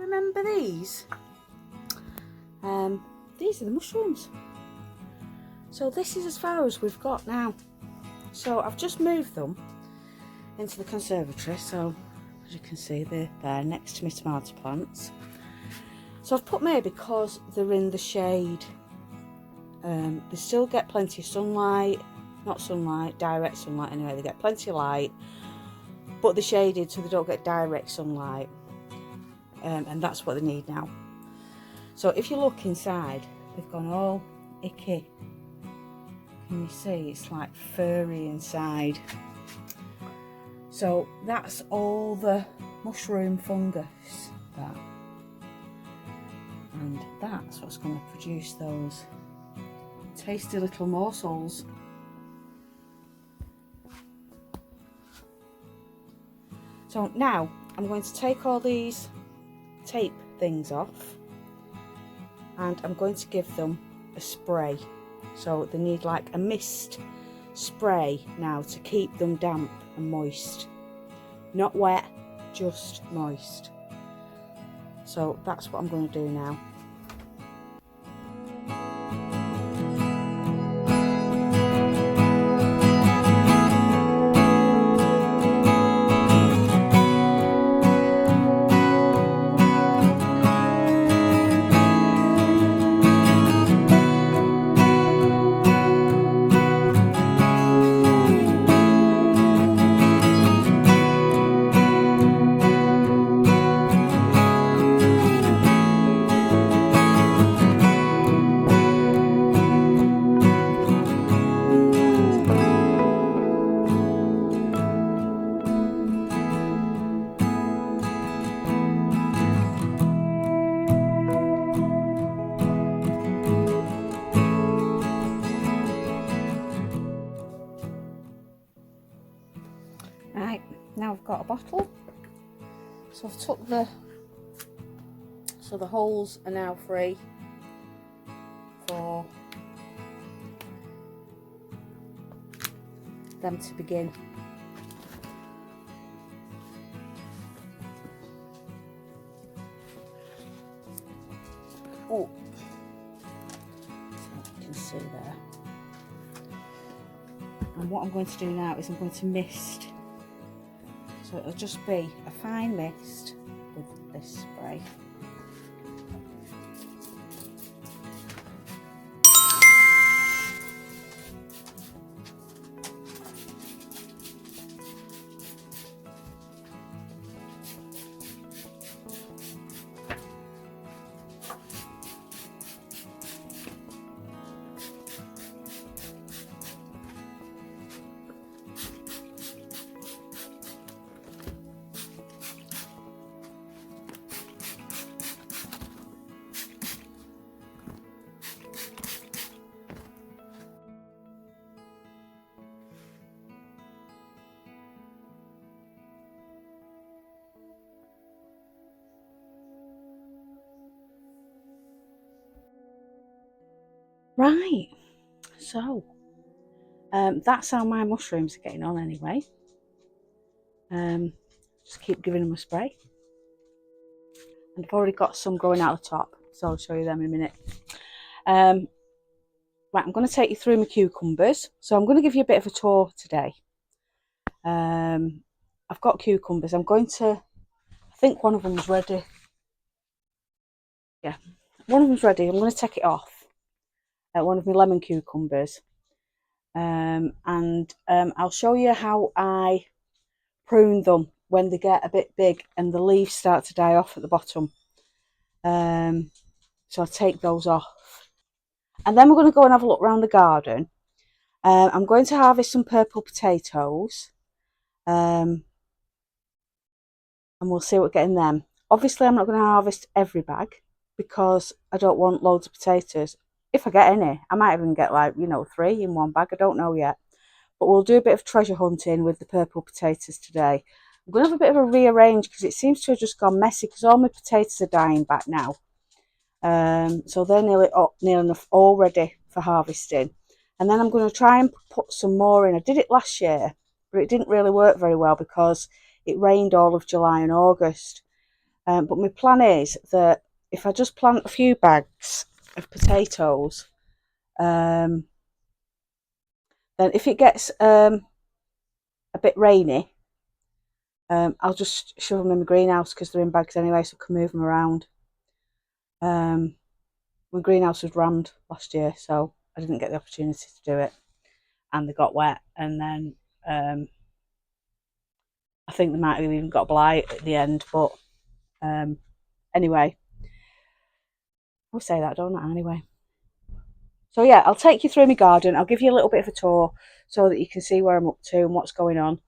remember these? These are the mushrooms. So this is as far as we've got now. So I've just moved them into the conservatory. So as you can see, they're there next to my tomato plants. So I've put them here because they're in the shade. They still get plenty of sunlight, not sunlight, direct sunlight anyway. They get plenty of light, but they're shaded so they don't get direct sunlight. And that's what they need now. So if you look inside, they've gone all icky. Can you see? It's like furry inside. So that's all the mushroom fungus that. And that's what's going to produce those tasty little morsels. So now I'm going to take all these tape things off and I'm going to give them a spray. So they need like a mist spray now to keep them damp and moist. Not wet, just moist. So that's what I'm going to do now. Right, now I've got a bottle, so I've took the holes are now free for them to begin. Oh, so you can see there. And what I'm going to do now is I'm going to mist. So it'll just be a fine mist with this spray. Right, so that's how my mushrooms are getting on anyway. Just keep giving them a spray. And I've already got some growing out the top, so I'll show you them in a minute. Right, I'm going to take you through my cucumbers. So I'm going to give you a bit of a tour today. I've got cucumbers. I think one of them's ready. Yeah, one of them's ready. I'm going to take it off. One of my lemon cucumbers. I'll show you how I prune them when they get a bit big and the leaves start to die off at the bottom. So I'll take those off. And then we're going to go and have a look around the garden. I'm going to harvest some purple potatoes. And we'll see what we're getting them. Obviously, I'm not going to harvest every bag because I don't want loads of potatoes. If I get any, I might even get 3 in one bag. I don't know yet. But we'll do a bit of treasure hunting with the purple potatoes today. I'm going to have a bit of a rearrange because it seems to have just gone messy because all my potatoes are dying back now. So they're nearly enough all ready for harvesting. And then I'm going to try and put some more in. I did it last year, but it didn't really work very well because it rained all of July and August. But my plan is that if I just plant a few bags of potatoes, then if it gets a bit rainy, I'll just shove them in my greenhouse because they're in bags anyway, so I can move them around. My greenhouse was rammed last year, so I didn't get the opportunity to do it, and they got wet, and then I think they might have even got blight at the end, but anyway, I'll say that, don't I, anyway. So yeah, I'll take you through my garden. I'll give you a little bit of a tour so that you can see where I'm up to and what's going on.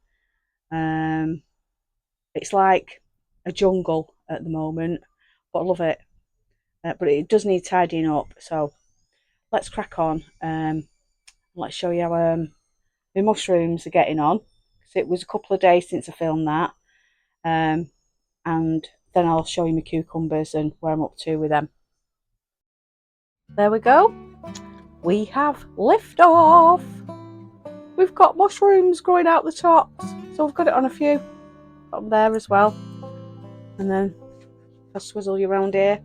It's like a jungle at the moment, but I love it. But it does need tidying up, so let's crack on. Let's show you how my mushrooms are getting on. So it was a couple of days since I filmed that. And then I'll show you my cucumbers and where I'm up to with them. There we go. We have liftoff. We've got mushrooms growing out the tops. So I've got it on a few. Got them there as well. And then I'll swizzle you around here.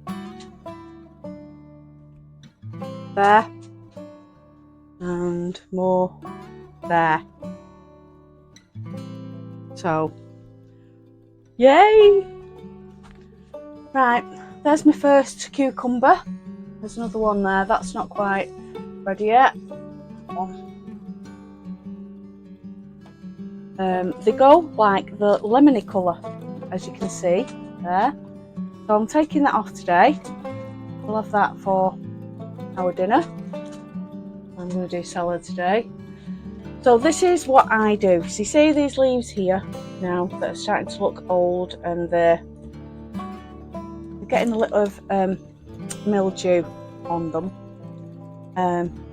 There. And more there. So, yay! Right, there's my first cucumber. There's another one there. That's not quite ready yet. They go like the lemony colour, as you can see there. So I'm taking that off today. We'll have that for our dinner. I'm going to do salad today. So this is what I do. So you see these leaves here now that are starting to look old, and they're getting a little of mildew on them.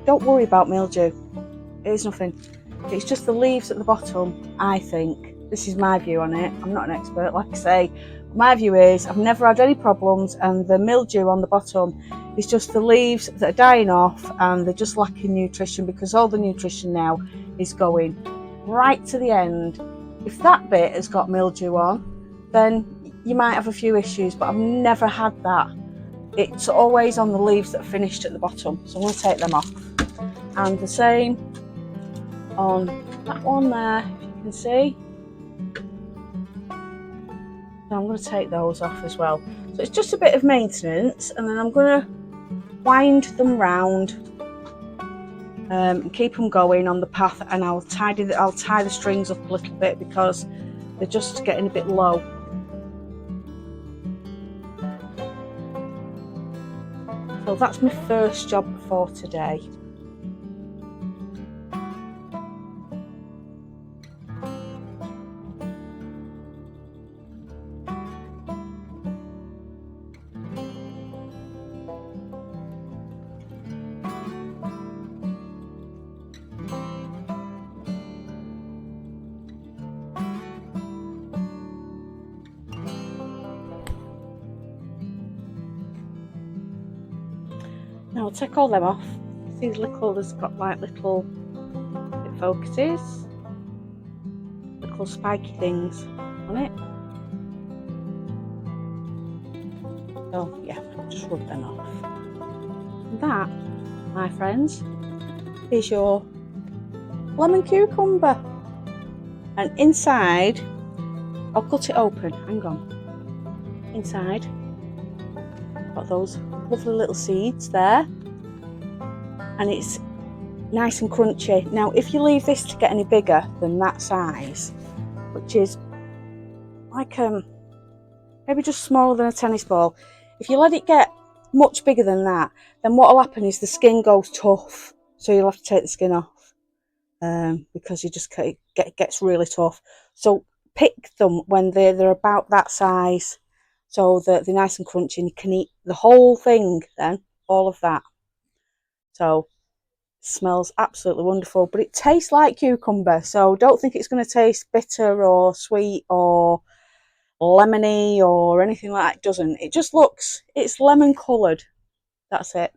Don't worry about mildew. It is nothing. It's just the leaves at the bottom, I think. This is my view on it. I'm not an expert, like I say. My view is I've never had any problems, and the mildew on the bottom is just the leaves that are dying off, and they're just lacking nutrition, because all the nutrition now is going right to the end. If that bit has got mildew on, then you might have a few issues, but I've never had that. It's always on the leaves that are finished at the bottom, so I'm going to take them off. And the same on that one there, if you can see. So I'm going to take those off as well. So it's just a bit of maintenance, and then I'm going to wind them round and keep them going on the path, and I'll tie the strings up a little bit because they're just getting a bit low. So that's my first job for today. Now I'll take all them off. See the little, there's got like little, it focuses, little spiky things on it. So yeah, I'll just rub them off. And that, my friends, is your lemon cucumber. And inside, I'll cut it open, hang on. Inside, got those lovely little seeds there, and it's nice and crunchy. Now if you leave this to get any bigger than that size, which is like maybe just smaller than a tennis ball, if you let it get much bigger than that, then what will happen is the skin goes tough, so you'll have to take the skin off because you just gets really tough. So pick them when they're about that size, so that they're nice and crunchy, and you can eat the whole thing then, all of that. So it smells absolutely wonderful, but it tastes like cucumber, so don't think it's going to taste bitter or sweet or lemony or anything like that. It doesn't. It just looks, it's lemon coloured. That's it.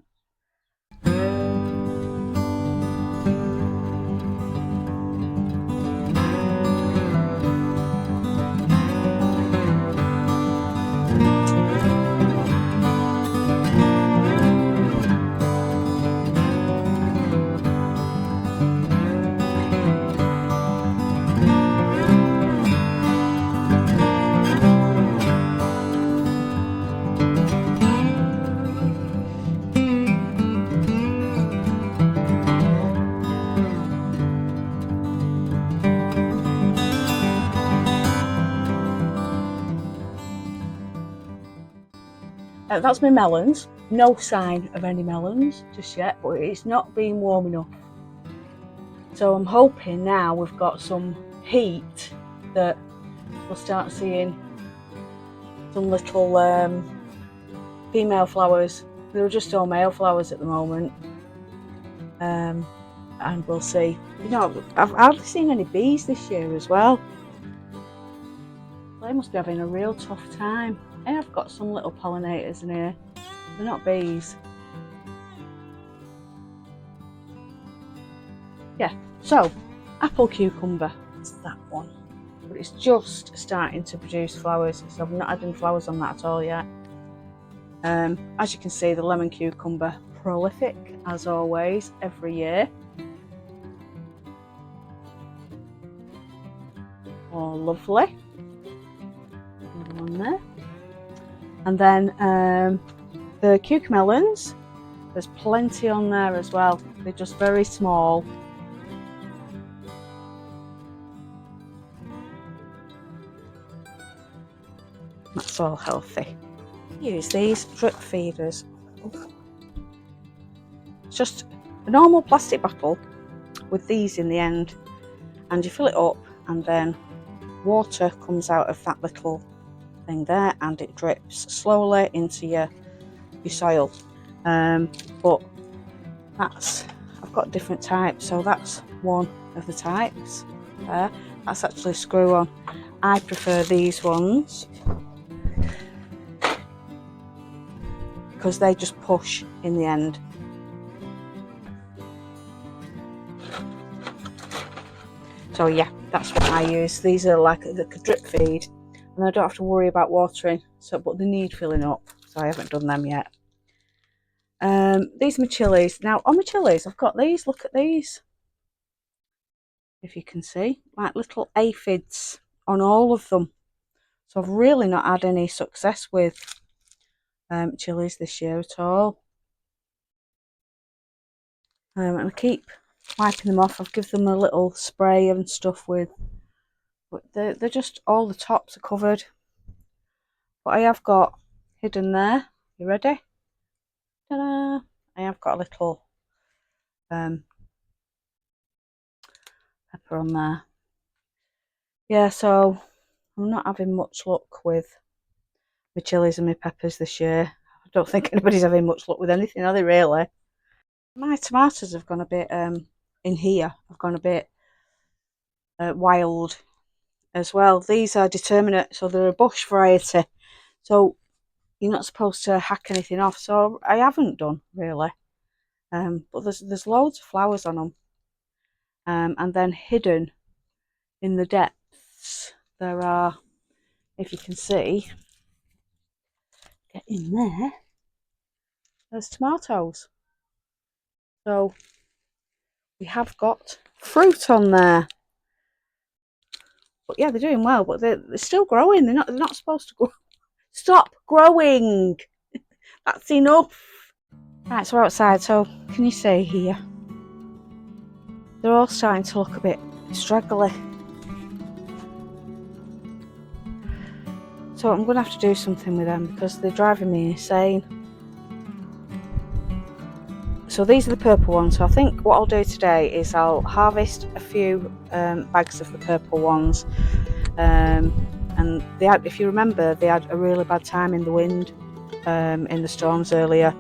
That's my melons. No sign of any melons just yet, but it's not been warm enough. So I'm hoping now we've got some heat that we'll start seeing some little female flowers. There are just all male flowers at the moment. And we'll see. You know, I've hardly seen any bees this year as well. They must be having a real tough time. I have got some little pollinators in here. They're not bees. Yeah, so apple cucumber, it's that one. But it's just starting to produce flowers, so I've not had any flowers on that at all yet. As you can see, the lemon cucumber, prolific as always, every year. Oh, lovely. Another one there. And then the cucamelons, there's plenty on there as well. They're just very small. That's all healthy. Use these drip feeders. It's just a normal plastic bottle with these in the end, and you fill it up, and then water comes out of that little thing there, and it drips slowly into your soil. But I've got different types, so that's one of the types there. That's actually screw on. I prefer these ones because they just push in the end. So yeah, that's what I use. These are like the drip feed, and I don't have to worry about watering. But they need filling up, so I haven't done them yet. These are my chilies. Now on my chilies, I've got these. Look at these. If you can see, like little aphids on all of them. So I've really not had any success with chilies this year at all. And I keep wiping them off. I've given them a little spray and stuff with, but they're just, all the tops are covered. But I have got hidden there. You ready? Ta-da! I have got a little pepper on there. Yeah, so I'm not having much luck with my chilies and my peppers this year. I don't think anybody's having much luck with anything, are they really? My tomatoes have gone a bit, in here, have gone a bit wild as well. These are determinate, so they're a bush variety. So you're not supposed to hack anything off, so I haven't done really. But there's loads of flowers on them. And then hidden in the depths, there are, if you can see, get in there, there's tomatoes. So we have got fruit on there. But yeah, they're doing well, but they're still growing. They're not supposed to grow. Stop growing. That's enough. Right, so we're outside. So can you see here? They're all starting to look a bit straggly. So I'm going to have to do something with them because they're driving me insane. So these are the purple ones. So I think what I'll do today is I'll harvest a few bags of the purple ones. And they had, if you remember, they had a really bad time in the wind, in the storms earlier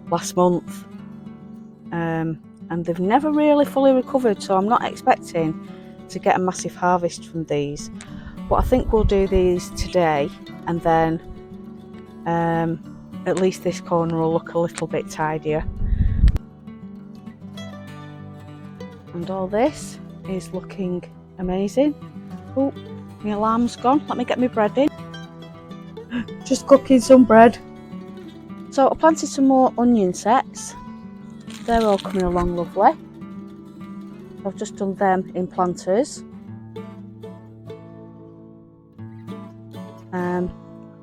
last month. And they've never really fully recovered, so I'm not expecting to get a massive harvest from these. But I think we'll do these today, and then at least this corner will look a little bit tidier. And all this is looking amazing. Oh, my alarm's gone. Let me get my bread in. Just cooking some bread. So I planted some more onion sets. They're all coming along lovely. I've just done them in planters.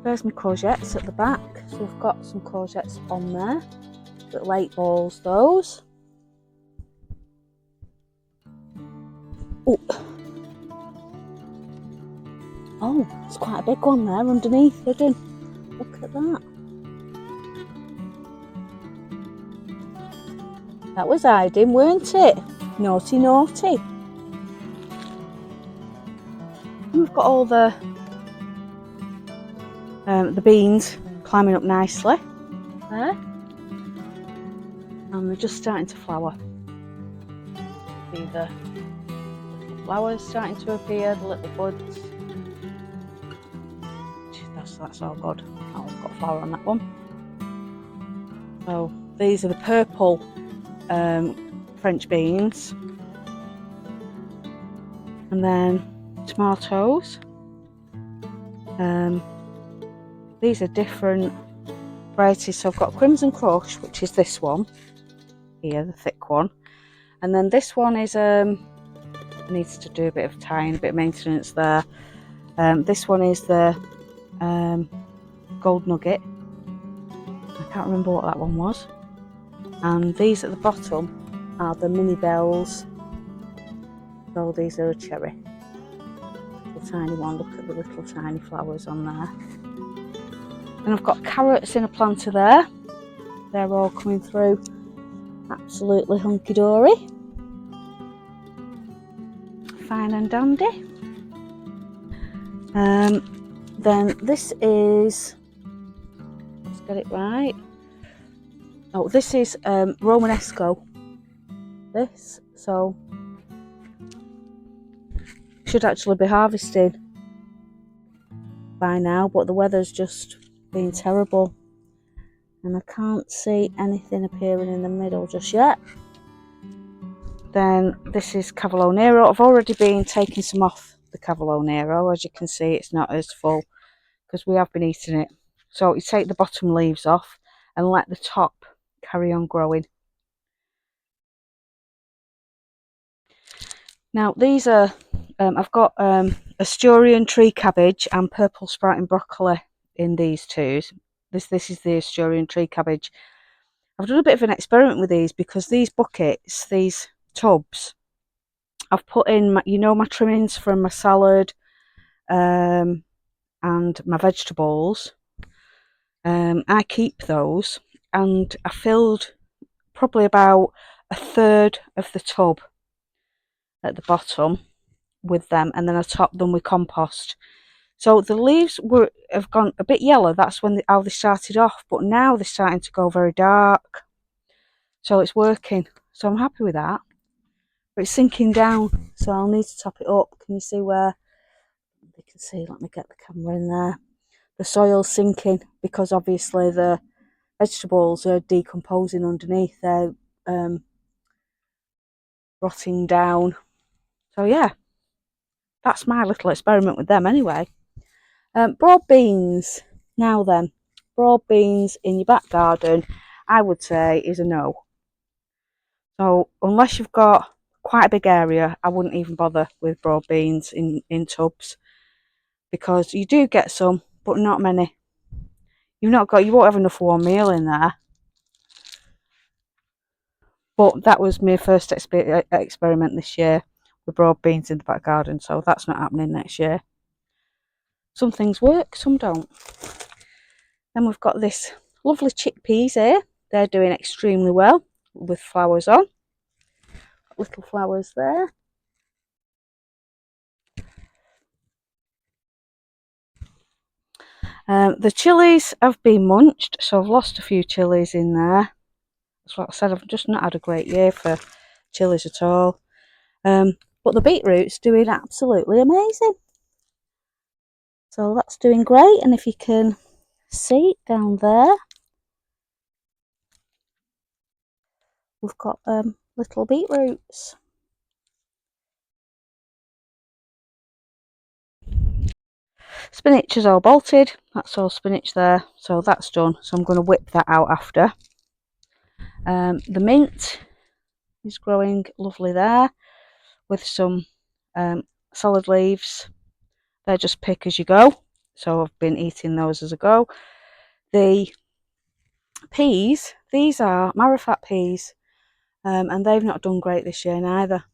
There's my courgettes at the back. So we've got some courgettes on there. Little 8 balls, those. Oh, it's quite a big one there underneath hidden. Look at that. That was hiding, weren't it? Naughty, naughty. We've got all the beans climbing up nicely there, and they're just starting to flower. See the little flowers starting to appear, the little buds. That's all good. Oh, we've got flower on that one. So these are the purple French beans, and then tomatoes. These are different varieties. So I've got Crimson Crush, which is this one here, the thick one, and then this one is needs to do a bit of tying, a bit of maintenance there. This one is the Gold Nugget. I can't remember what that one was. And these at the bottom are the Mini Bells. So these are a cherry. The tiny one, look at the little tiny flowers on there. And I've got carrots in a planter there. They're all coming through absolutely hunky-dory. Fine and dandy. Then this is, let's get it right. Oh, this is Romanesco. This, so should actually be harvesting by now, but the weather's just been terrible, and I can't see anything appearing in the middle just yet. Then this is Cavolo Nero. I've already been taking some off the Cavolo Nero. As you can see, it's not as full because we have been eating it. So you take the bottom leaves off and let the top carry on growing. Now these are, I've got Asturian tree cabbage and purple sprouting broccoli in these two. This is the Asturian tree cabbage. I've done a bit of an experiment with these because these buckets, these tubs, I've put in my, you know, my trimmings from my salad and my vegetables. I keep those, and I filled probably about a third of the tub at the bottom with them, and then I topped them with compost. So the leaves have gone a bit yellow. That's when how they started off, but now they're starting to go very dark. So it's working. So I'm happy with that. But it's sinking down, so I'll need to top it up. Can you see where? You can see. Let me get the camera in there. The soil's sinking because obviously the vegetables are decomposing underneath. They're rotting down. So yeah, that's my little experiment with them anyway. Broad beans. Now then, broad beans in your back garden, I would say, is a no. So unless you've got quite a big area, I wouldn't even bother with broad beans in tubs, because you do get some, but not many. You won't have enough for one meal in there. But that was my first experiment this year with broad beans in the back garden, so that's not happening next year. Some things work, some don't. Then we've got this lovely chickpeas here. They're doing extremely well with flowers on. Little flowers there. The chilies have been munched, so I've lost a few chilies in there. That's what I said, I've just not had a great year for chilies at all. But the beetroot's doing absolutely amazing. So that's doing great, and if you can see down there, we've got little beetroots. Spinach is all bolted, that's all spinach there, so that's done. So I'm going to whip that out after. The mint is growing lovely there with some salad leaves. They're just pick as you go, so I've been eating those as I go. The peas, these are Marifat peas, and they've not done great this year neither.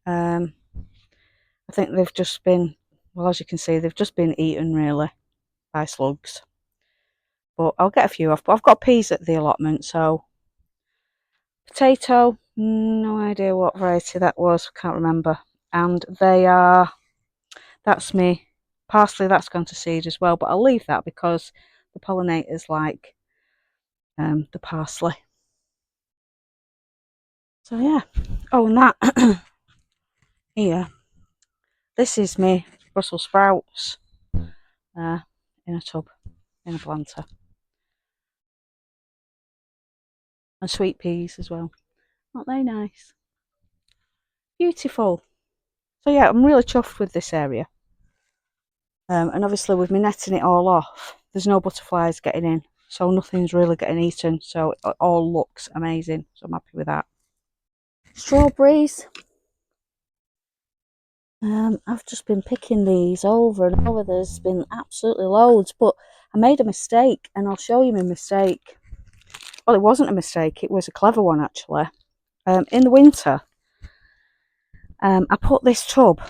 I think they've just been, well, as you can see, they've just been eaten really by slugs. But I'll get a few off. But I've got peas at the allotment, so potato, No idea what variety that was, can't remember. And they are, that's me. Parsley, that's gone to seed as well, but I'll leave that because the pollinators like the parsley. So yeah. Oh, and that here, this is me Brussels sprouts in a tub, in a planter. And sweet peas as well. Aren't they nice? Beautiful. So yeah, I'm really chuffed with this area. And obviously with me netting it all off, there's no butterflies getting in. So nothing's really getting eaten. So it all looks amazing. So I'm happy with that. Strawberries. I've just been picking these over and over. There's been absolutely loads, but I made a mistake, and I'll show you my mistake. Well, it wasn't a mistake, it was a clever one actually. In the winter, I put this tub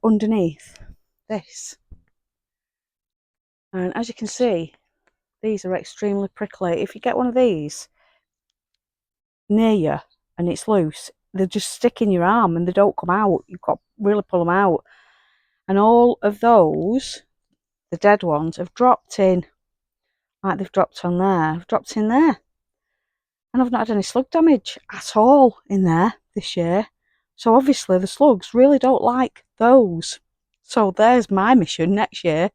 underneath this, and as you can see, these are extremely prickly. If you get one of these near you and it's loose, they just stick in your arm and they don't come out. You've got to really pull them out. And all of those, the dead ones, have dropped in, like they've dropped on there, have dropped in there. And I've not had any slug damage at all in there this year. So obviously the slugs really don't like those. So there's my mission next year,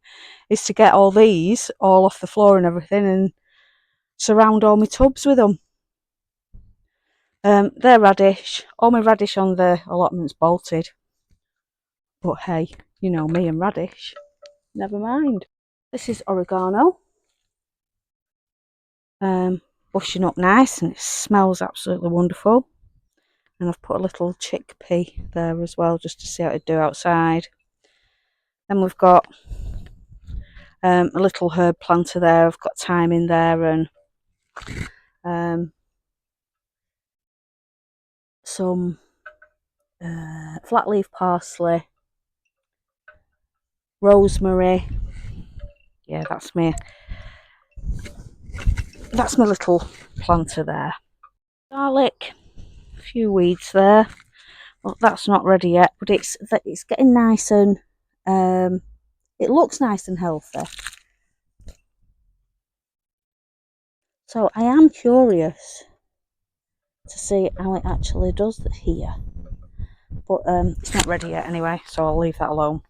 is to get all these all off the floor and everything and surround all my tubs with them. They're radish. All my radish on the allotment's bolted. But hey, you know me and radish. Never mind. This is oregano. Bushing up nice and it smells absolutely wonderful. And I've put a little chickpea there as well just to see how it'd do outside. Then we've got a little herb planter there. I've got thyme in there and some flat leaf parsley, rosemary. Yeah, that's my little planter there. Garlic, a few weeds there. Well, that's not ready yet, but it's getting nice and it looks nice and healthy. So I am curious to see how it actually does here, but it's not ready yet anyway, so I'll leave that alone.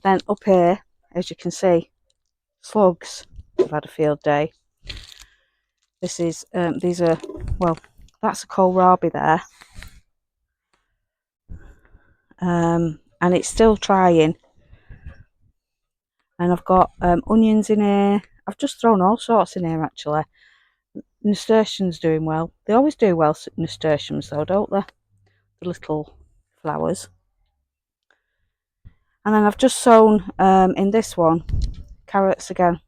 Then up here, as you can see, slugs. I've had a field day. This is these are, well, that's a kohlrabi there, and it's still trying. And I've got onions in here. I've just thrown all sorts in here actually. Nasturtiums doing well. They always do well, nasturtiums though, don't they? The little flowers. And then I've just sown in this one carrots again,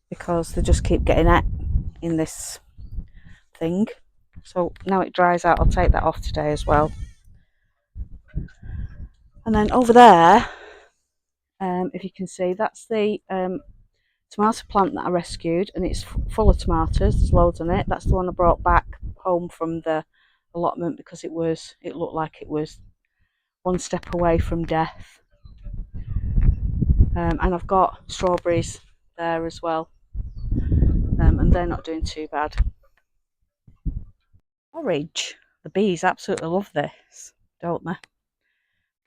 because they just keep getting it in this thing. So now it dries out, I'll take that off today as well. And then over there, if you can see, that's the tomato plant that I rescued, and it's full of tomatoes. There's loads on it. That's the one I brought back home from the allotment because it looked like it was one step away from death. And I've got strawberries there as well, and they're not doing too bad. Porridge. The bees absolutely love this, don't they?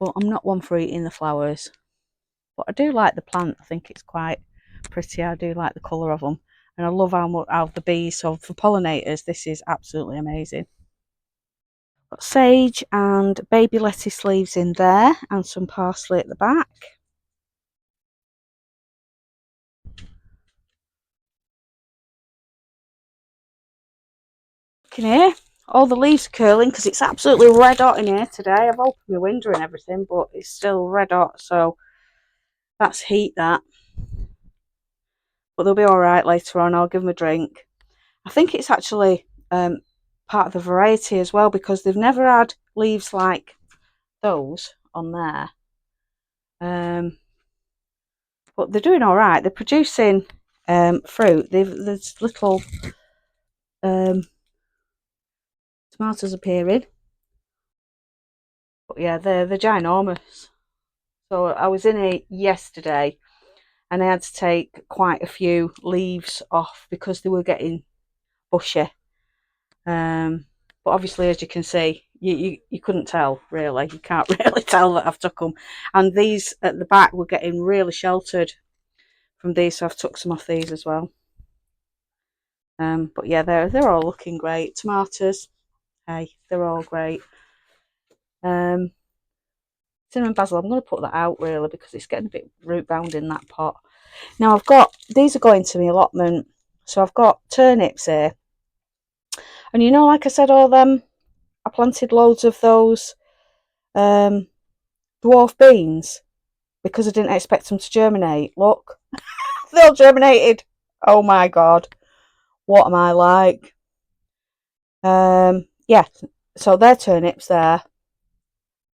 But I'm not one for eating the flowers. But I do like the plant. I think it's quite pretty. I do like the colour of them. And I love how the bees, so for pollinators, this is absolutely amazing. Got sage and baby lettuce leaves in there, and some parsley at the back. Look in here, all the leaves are curling because it's absolutely red hot in here today. I've opened my window and everything, but it's still red hot, so that's heat that. But they'll be alright later on. I'll give them a drink. I think it's actually part of the variety as well, because they've never had leaves like those on there. But they're doing alright. They're producing fruit. There's little tomatoes appearing. But yeah, they're ginormous. So I was in it yesterday and I had to take quite a few leaves off because they were getting bushy. But obviously, as you can see, you couldn't tell, really. You can't really tell that I've took them. And these at the back were getting really sheltered from these, so I've took some off these as well. But yeah, they're all looking great. Tomatoes, hey, they're all great. Cinnamon basil, I'm going to put that out really because it's getting a bit root bound in that pot. Now I've got, these are going to my allotment. So I've got turnips here. And you know, like I said, all them, I planted loads of those dwarf beans because I didn't expect them to germinate. Look, they all germinated. Oh my God. What am I like? Yeah, so they're turnips there.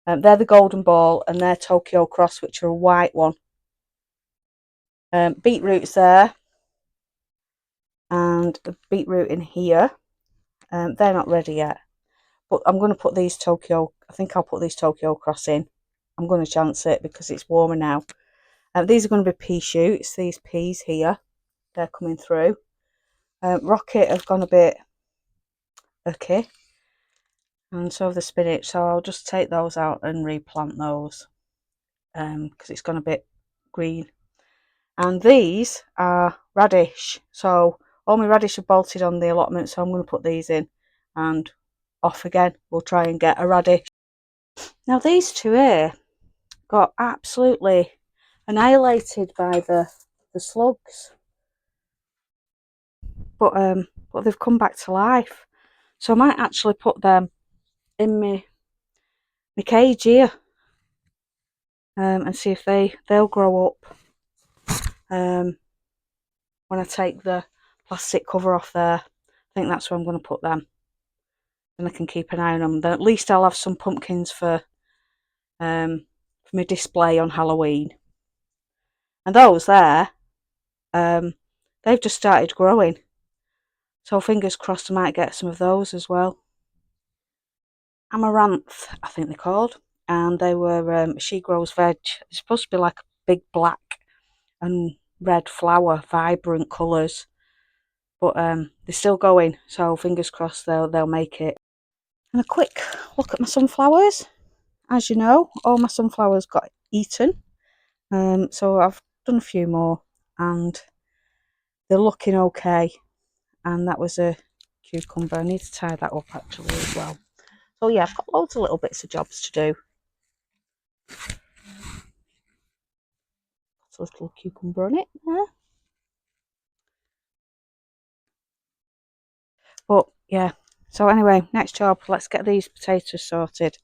They're the golden ball and they're Tokyo Cross, which are a white one. Beetroot's there. And a beetroot in here. They're not ready yet. But I'm going to put these Tokyo, I think I'll put these Tokyo Cross in. I'm going to chance it because it's warmer now. These are going to be pea shoots, these peas here. They're coming through. Rocket have gone a bit okay. And so have the spinach. So I'll just take those out and replant those. Because it's gone a bit green. And these are radish. So all my radish are bolted on the allotment. So I'm going to put these in. And off again. We'll try and get a radish. Now these two here got absolutely annihilated by the slugs. But they've come back to life. So I might actually put them in my cage here. And see if they'll grow up. When I take the plastic cover off there, I think that's where I'm going to put them. Then I can keep an eye on them. Then at least I'll have some pumpkins for my display on Halloween. And those there, they've just started growing. So fingers crossed I might get some of those as well. Amaranth, I think they're called. And they were She Grows Veg. It's supposed to be like a big black and red flower, vibrant colours. But they're still going, so fingers crossed they'll make it. And a quick look at my sunflowers. As you know, all my sunflowers got eaten. So I've done a few more and they're looking okay. And that was a cucumber. I need to tie that up actually as well. So yeah, I've got loads of little bits of jobs to do. That's a little cucumber on it there. But yeah, so anyway, next job, let's get these potatoes sorted.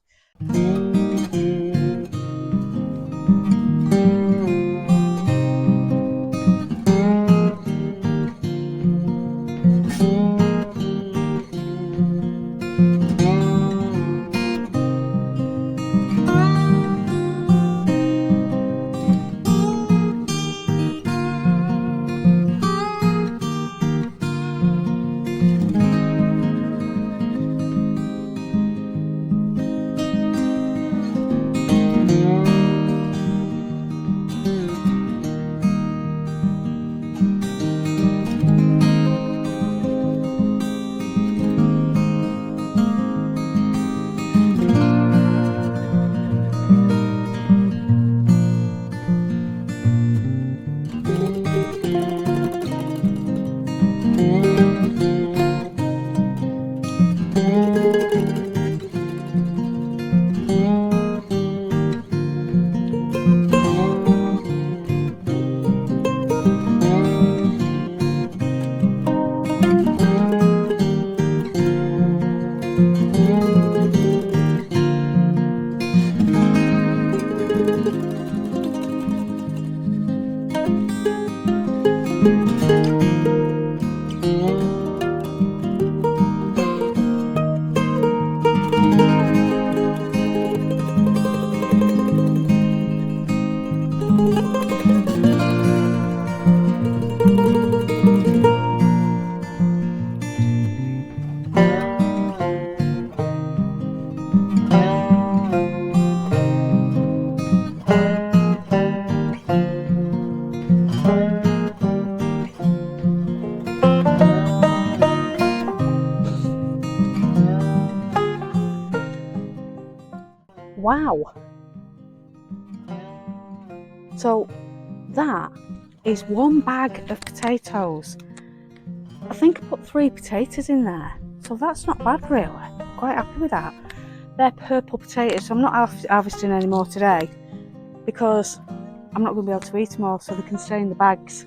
Wow. So that is 1 bag of potatoes. I think I put 3 potatoes in there, so that's not bad really. Quite happy with that. They're purple potatoes, so I'm not harvesting any more today because I'm not going to be able to eat them all, so they can stay in the bags.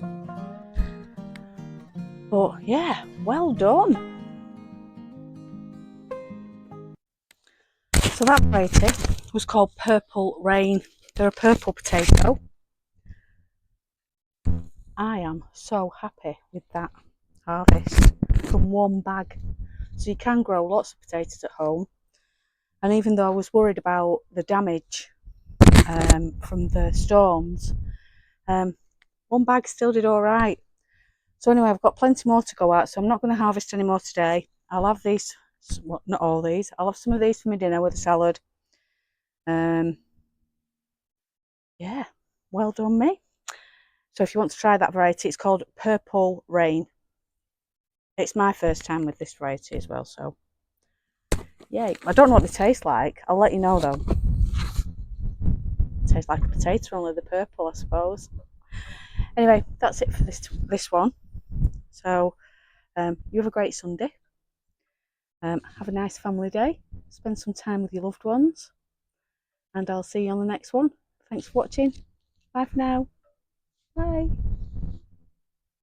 But yeah, well done. So that variety was called Purple Rain. They're a purple potato. I am so happy with that harvest from 1 bag. So you can grow lots of potatoes at home. And even though I was worried about the damage from the storms, 1 bag still did all right. So anyway, I've got plenty more to go out, so I'm not going to harvest any more today. I'll have these, well, not all these, I'll have some of these for my dinner with a salad. Yeah, well done me. So if you want to try that variety, it's called Purple Rain. It's my first time with this variety as well, so yay. I don't know what they taste like. I'll let you know though. Tastes like a potato, only the purple, I suppose. Anyway, that's it for this one. So you have a great Sunday. Have a nice family day. Spend some time with your loved ones. And I'll see you on the next one. Thanks for watching. Bye for now. Bye.